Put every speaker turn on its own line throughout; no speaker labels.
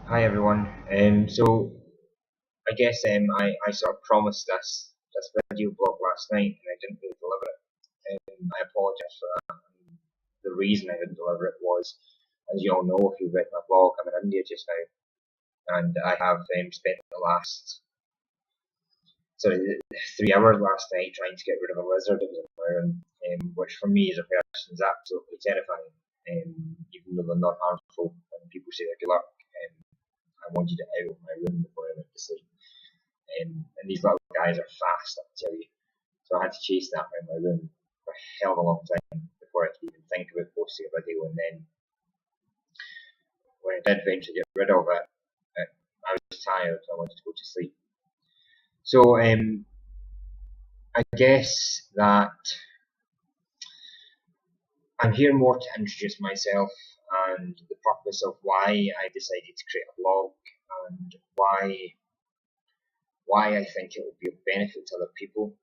Hi everyone. So I guess I sort of promised this video blog last night and I didn't really deliver it. I apologise for that. The reason I didn't deliver it was, as you all know, if you've read my blog, I'm in India just now, and I have spent the last 3 hours last night trying to get rid of a lizard that was in my room, which for me as a person is absolutely terrifying. Even though they're not harmful, and people say they're good luck. I wanted it out of my room before I went to sleep. And these little guys are fast, I tell you. So I had to chase that around my room for a hell of a long time before I could even think about posting a video. And then when I did eventually get rid of it, I was tired, so I wanted to go to sleep. So I guess that I'm here more to introduce myself and the purpose of why I decided to create a blog and why I think it will be of benefit to other people.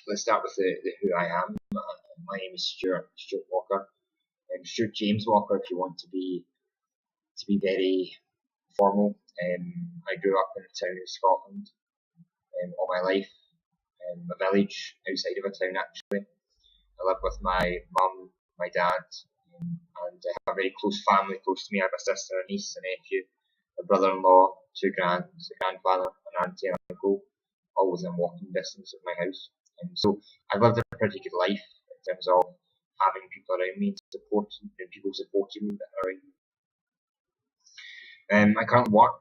Let's start with the who I am. My name is Stuart Walker. Stuart James Walker, if you want to be very formal. I grew up in a town in Scotland all my life, a village outside of a town actually. I live with my mum, my dad, and I have a very close family close to me. I have a sister, a niece, a nephew, a brother-in-law, two grands, a grandfather, an auntie, and an uncle, all within walking distance of my house. So I've lived a pretty good life in terms of having people around me and people supporting me around me. I currently work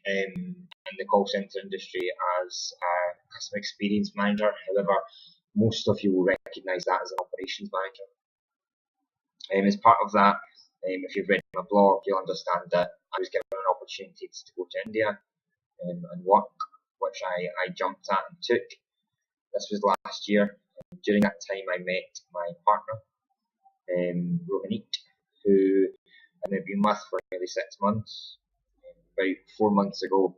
in the call centre industry as a customer experience manager. However, most of you will recognise that as an operations manager. As part of that, if you've read my blog, you'll understand that I was given an opportunity to go to India and work, which I jumped at and took. This was last year. During that time, I met my partner, Rohanit, who I've now been with for nearly 6 months. About 4 months ago,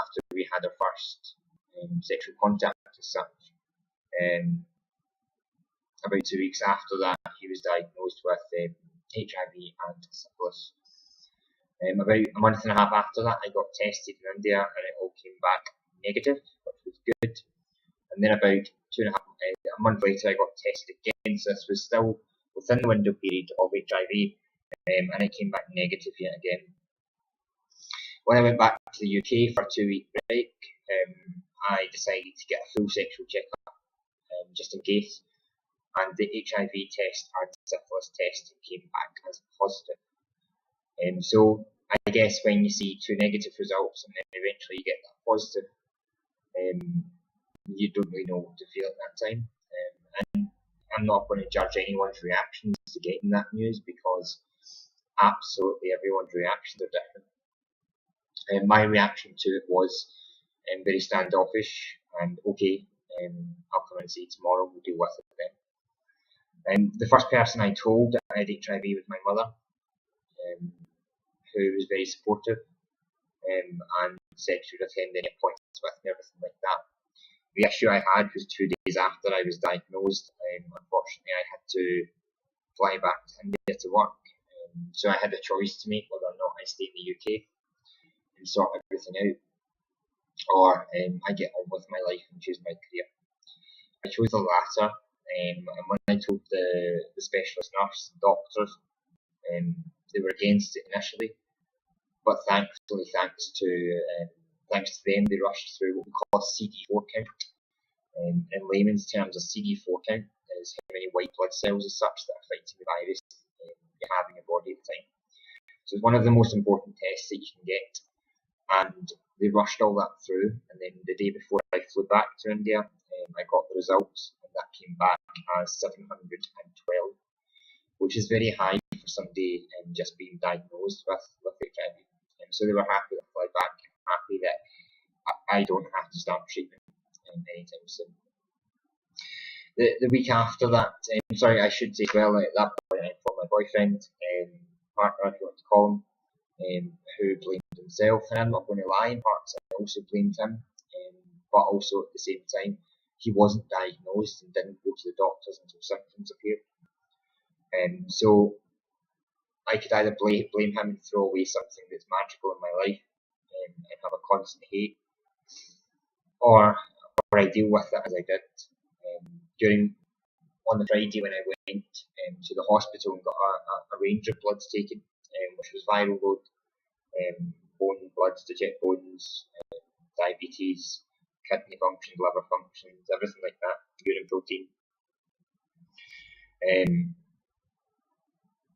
after we had our first sexual contact as such, about 2 weeks after that, he was diagnosed with HIV and syphilis. About a month and a half after that, I got tested in India and it all came back negative, which was good. And then about a month later, I got tested again, so this was still within the window period of HIV, and it came back negative yet again. When I went back to the UK for a 2-week break, I decided to get a full sexual checkup, just in case. And the HIV test and syphilis test came back as positive. So I guess when you see 2 negative results and then eventually you get that positive, you don't really know what to feel at that time. And I'm not going to judge anyone's reactions to getting that news because absolutely everyone's reactions are different. My reaction to it was very standoffish and okay, I'll come and see you tomorrow, we'll deal with it then. The first person I told that I had HIV was my mother, who was very supportive and said she would attend any appointments with me, everything like that. The issue I had was 2 days after I was diagnosed. Unfortunately, I had to fly back to India to work, so I had a choice to make whether or not I stay in the UK and sort everything out, or I get on with my life and choose my career. I chose the latter, and when I told the specialist nurse and doctors, they were against it initially, but thankfully, thanks to them, they rushed through what we call a CD4 count. In layman's terms, a CD4 count is how many white blood cells as such that are fighting the virus you have in your body at the time. So it's one of the most important tests that you can get, and they rushed all that through, and then the day before I flew back to India, I got the results, and that came back as 712, which is very high for somebody just being diagnosed with HIV. So they were happy to fly back, happy that I don't have to start treatment anytime soon. The week after that, I should say as well, at that point I informed my boyfriend, partner if you want to call him, who blamed himself, and I'm not going to lie, in parts I also blamed him, but also at the same time he wasn't diagnosed and didn't go to the doctors until symptoms appeared. So I could either blame him and throw away something that's magical in my life and have a constant hate, or I deal with it as I did. On the Friday when I went to the hospital and got a range of bloods taken, which was viral load, bone bloods to check bones, diabetes, kidney functions, liver functions, everything like that, urine protein.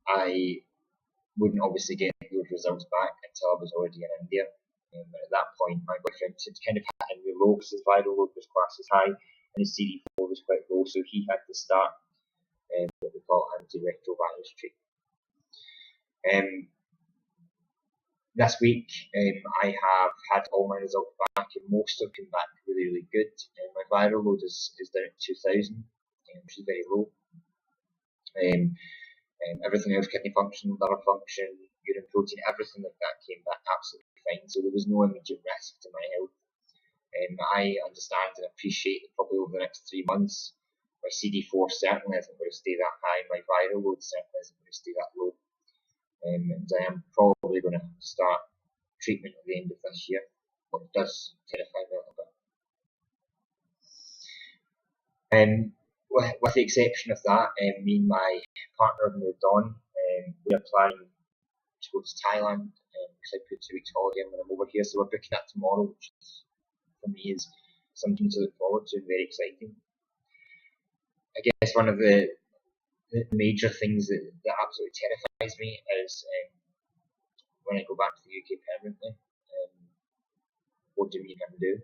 I wouldn't obviously get those results back until I was already in India. But at that point, my boyfriend had kind of hit in real low because his viral load was classed as high and his CD4 was quite low, so he had to start what we call antiretrovirus treatment. This week, I have had all my results back, and most have come back really, really good. My viral load is down at 2,000, which is very low. Everything else, kidney function, liver function, urine protein, everything like that came back absolutely fine, so there was no immediate risk to my health. I understand and appreciate that probably over the next 3 months, my CD4 certainly isn't going to stay that high, my viral load certainly isn't going to stay that low. And I am probably going to start treatment at the end of this year, which does terrify me a little bit. With the exception of that, me and my partner have moved on. We are planning to go to Thailand because I put 2 weeks holiday when I'm over here, so we're booking that tomorrow, which for me is something to look forward to and very exciting. I guess one of the major things that absolutely terrifies me is when I go back to the UK permanently, what do me and him do?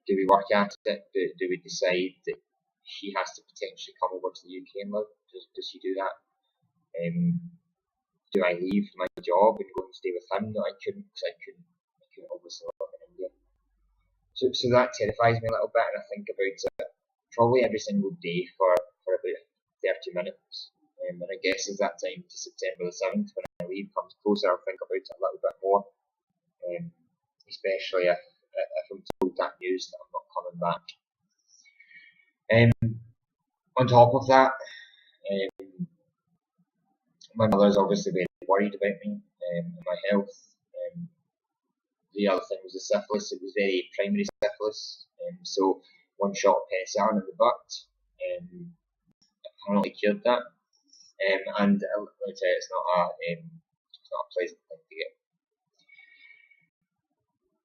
Do we work at it? Do we decide that he has to potentially come over to the UK and live? Does he do that? Do I leave my job and go and stay with him? No, I couldn't, because I couldn't obviously live in India. So that terrifies me a little bit, and I think about it probably every single day for about 30 minutes. And I guess as that time to September the 7th, when I leave, comes closer, I'll think about it a little bit more. Especially if I'm told that news that I'm not coming back. On top of that, my mother's obviously very worried about me and my health. The other thing was the syphilis. It was very primary syphilis, so one shot of penicillin in the butt apparently cured that. And let me tell you, it's not a pleasant thing to get.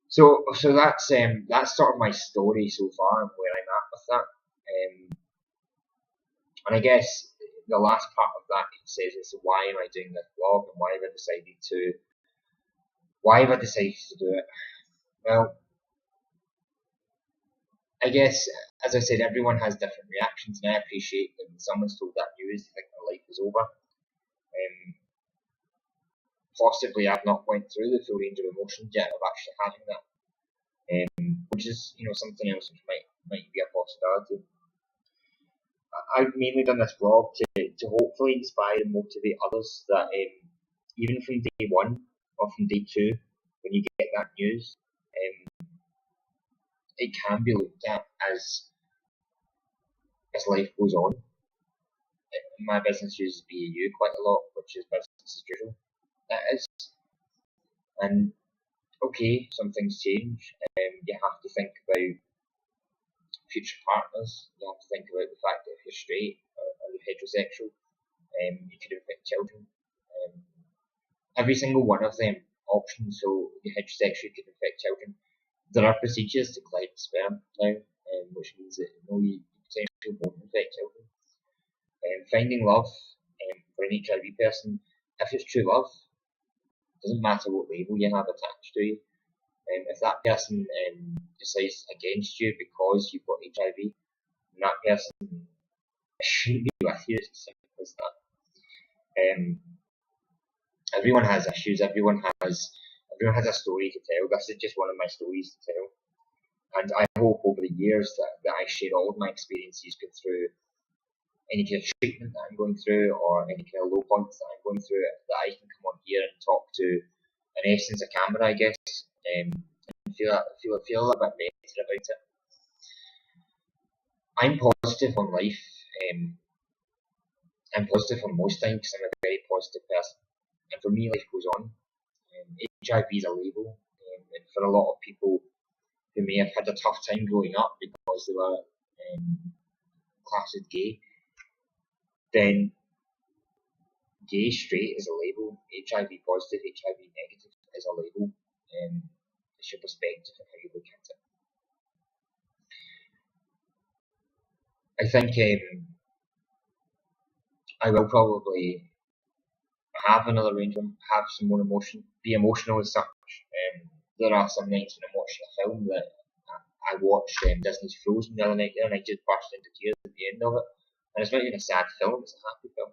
So that's sort of my story so far and where I'm at with that. And I guess the last part of that says is, why am I doing this vlog and why have I decided to do it? Well, I guess, as I said, everyone has different reactions, and I appreciate that when someone's told that news, they think their life is over. Possibly I've not went through the full range of emotions yet of actually having that, which is something else which might be a possibility. I've mainly done this vlog to hopefully inspire and motivate others that even from day 1 or from day 2, when you get that news, it can be looked at as life goes on. My business uses BAU quite a lot, which is business as usual. That is. And okay, some things change. You have to think about future partners. You have to think about the fact that if you're straight or you're heterosexual, you could infect children. Every single one of them options, so you're heterosexual, you could infect children. There are procedures to collect sperm now, which means that you potentially won't infect children. Finding love for an HIV person, if it's true love, it doesn't matter what label you have attached to you. If that person decides against you because you've got HIV, then that person shouldn't be with you. It's as simple as that. Everyone has issues. Everyone has a story to tell. This is just one of my stories to tell. And I hope over the years that I share all of my experiences, go through any kind of treatment that I'm going through or any kind of low points that I'm going through, that I can come on here and talk to, in essence, a camera, I guess, and feel a little bit better about it. I'm positive on life. I'm positive on most things because I'm a very positive person. And for me, life goes on. HIV is a label, and for a lot of people who may have had a tough time growing up because they were classed as gay, then gay, straight is a label, HIV positive, HIV negative is a label. It's your perspective and how you look at it. I think I will probably have another range, have some more emotion, be emotional as such. There are some nights when I'm watching a film that I watched Disney's Frozen the other night there, and I just burst into tears at the end of it. And it's not even a sad film; it's a happy film.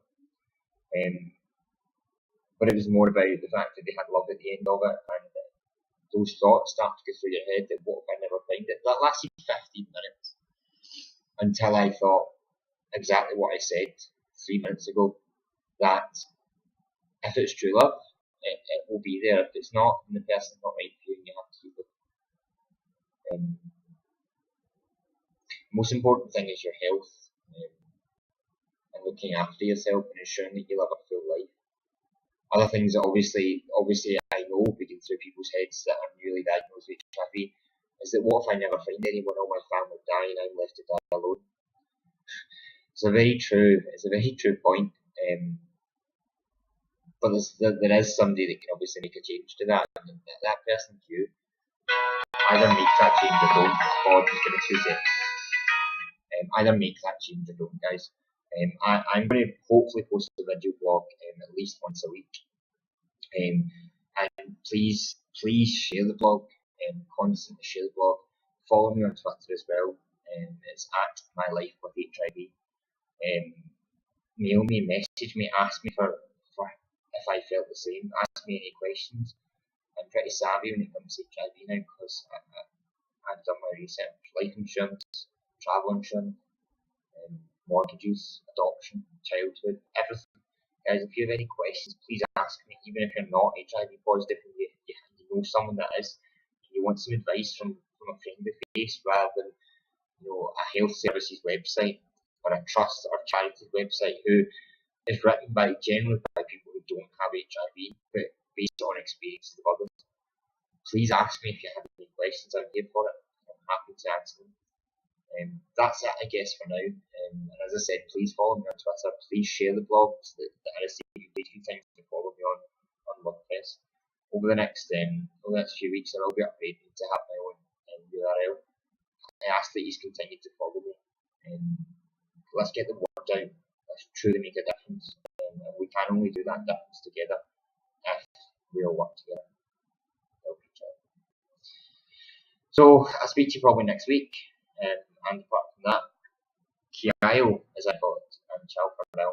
But it was more about the fact that they had love at the end of it, and those thoughts start to go through your head that what if I never find it? That lasted 15 minutes until I thought exactly what I said 3 minutes ago, that if it's true love, it will be there. If it's not, then the person's not right for you and you have to keep it. The most important thing is your health, and looking after yourself and ensuring that you live a full life. Other things that obviously I know begin through people's heads that are newly diagnosed with HIV is that what if I never find anyone, all my family die and I'm left to die alone? It's a very true point. But there is somebody that can obviously make a change to that, and that person's you. Either make that change or don't. God, just give me 2 seconds. Either make that change or don't, guys. I'm going to hopefully post a video blog at least once a week. And please share the blog, constantly share the blog. Follow me on Twitter as well. It's at MyLifeWithHIV. Mail me, message me, ask me for if I felt the same. Ask me any questions. I'm pretty savvy when it comes to HIV now because I've done my research. Life insurance, travel insurance, mortgages, adoption, childhood, everything. Guys, if you have any questions, please ask me. Even if you're not HIV positive and you know someone that is, and you want some advice from a friendly face rather than a health services website or a trust or charity website who is written generally by people who don't have HIV, but based on experiences of others. Please ask me if you have any questions. I'm here for it. I'm happy to answer them. That's it, I guess, for now. And as I said, please follow me on Twitter. Please share the blog so that I receive you things to follow me on WordPress. Over the next few weeks, I will be upgrading to have my own URL. I ask that you continue to follow me. Let's get the word out. Let's truly make a difference. And we can only do that difference together if we all work together. So I'll speak to you probably next week. And apart from that, Kiaio, as I call it, and ciao for now.